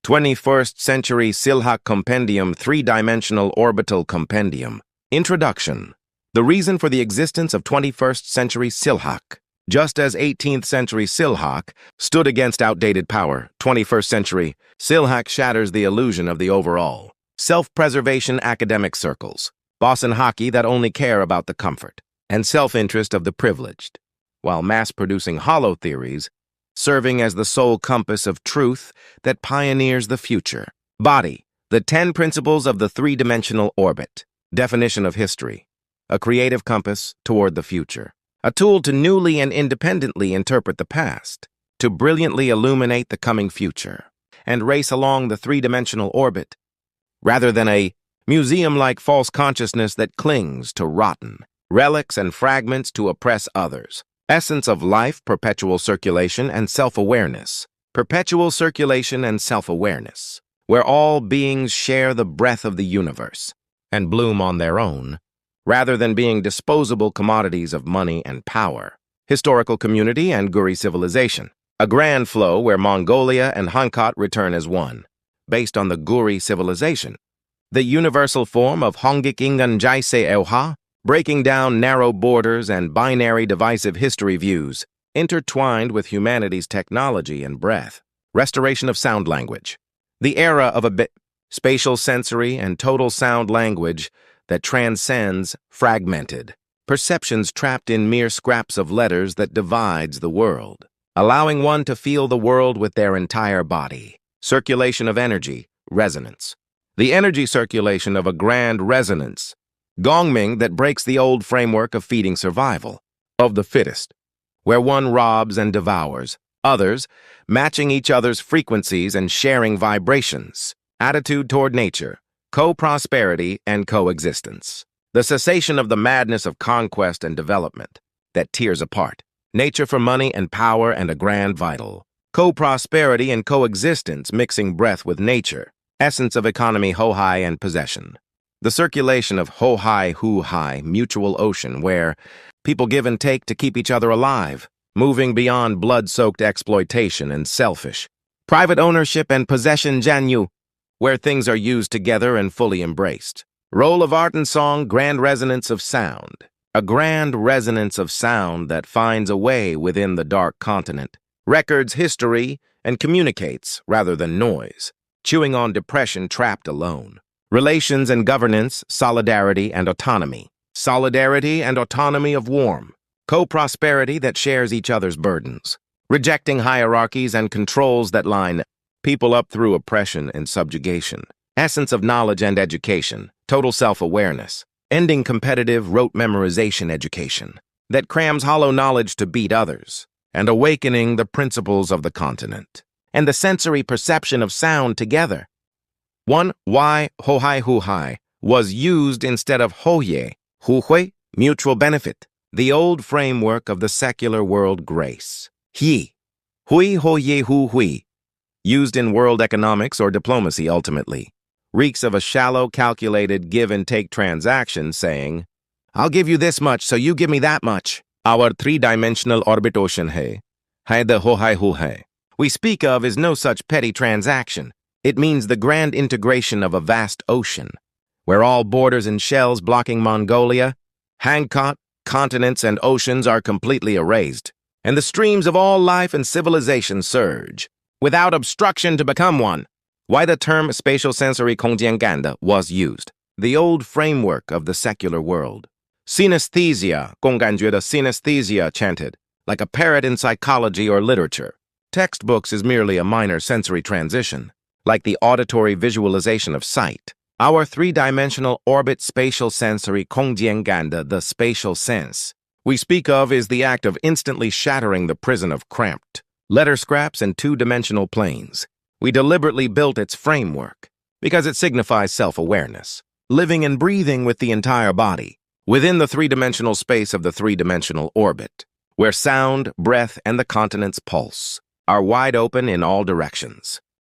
21st Century Silhak Compendium, Three-Dimensional Orbital Compendium. Introduction. The reason for the existence of 21st century Silhak. Just as 18th century Silhak stood against outdated power, 21st century Silhak shatters the illusion of the overall. Self-preservation academic circles, boss and hockey that only care about the comfort and self-interest of the privileged, while mass-producing hollow theories serving as the sole compass of truth that pioneers the future. Body, the 10 principles of the three-dimensional orbit. Definition of history. A creative compass toward the future. A tool to newly and independently interpret the past, to brilliantly illuminate the coming future, and race along the three-dimensional orbit, rather than a museum-like false consciousness that clings to rotten relics and fragments to oppress others. Essence of life, perpetual circulation, and self-awareness. Perpetual circulation and self-awareness, where all beings share the breath of the universe and bloom on their own, rather than being disposable commodities of money and power. Historical community and Guri Civilization. A grand flow where Mongolia and Hohae return as one, based on the Guri Civilization. The universal form of Hongik Ingan Jaise Hohae, breaking down narrow borders and binary divisive history views, intertwined with humanity's technology and breath. Restoration of sound language. The era of a spatial-sensory and total sound language that transcends fragmented perceptions trapped in mere scraps of letters that divides the world, allowing one to feel the world with their entire body. Circulation of energy, resonance. The energy circulation of a grand resonance, gongming that breaks the old framework of feeding survival, of the fittest, where one robs and devours, others matching each other's frequencies and sharing vibrations. Attitude toward nature, co-prosperity and coexistence. The cessation of the madness of conquest and development that tears apart. Nature for money and power and a grand vital. Co-prosperity and coexistence mixing breath with nature. Essence of economy, Hohae and possession. The circulation of Hohae, mutual ocean, where people give and take to keep each other alive, moving beyond blood-soaked exploitation and selfish. Private ownership and possession, Janyu, where things are used together and fully embraced. Role of art and song, grand resonance of sound. A grand resonance of sound that finds a way within the dark continent, records history, and communicates rather than noise, chewing on depression trapped alone. Relations and governance, solidarity and autonomy. Solidarity and autonomy of warmth. Co-prosperity that shares each other's burdens. Rejecting hierarchies and controls that line people up through oppression and subjugation. Essence of knowledge and education. Total self-awareness. Ending competitive rote memorization education that crams hollow knowledge to beat others. And awakening the principles of the continent. And the sensory perception of sound together. Why Hohae was used instead of Hohae, mutual benefit, the old framework of the secular world grace. Hui, used in world economics or diplomacy ultimately, reeks of a shallow, calculated give-and-take transaction saying, I'll give you this much, so you give me that much. Our three-dimensional orbit ocean hai the Hohae we speak of is no such petty transaction. It means the grand integration of a vast ocean, where all borders and shells blocking Mongolia, Hohae, continents and oceans are completely erased, and the streams of all life and civilization surge, without obstruction to become one. Why the term Spatial-Sensory was used. The old framework of the secular world. Synesthesia, 共感觉的 synesthesia chanted, like a parrot in psychology or literature. Textbooks is merely a minor sensory transition, like the auditory visualization of sight. Our three-dimensional orbit spatial-sensory the spatial sense we speak of is the act of instantly shattering the prison of cramped letter scraps and two-dimensional planes. We deliberately built its framework because it signifies self-awareness, living and breathing with the entire body, within the three-dimensional space of the three-dimensional orbit, where sound, breath, and the continent's pulse are wide open in all directions.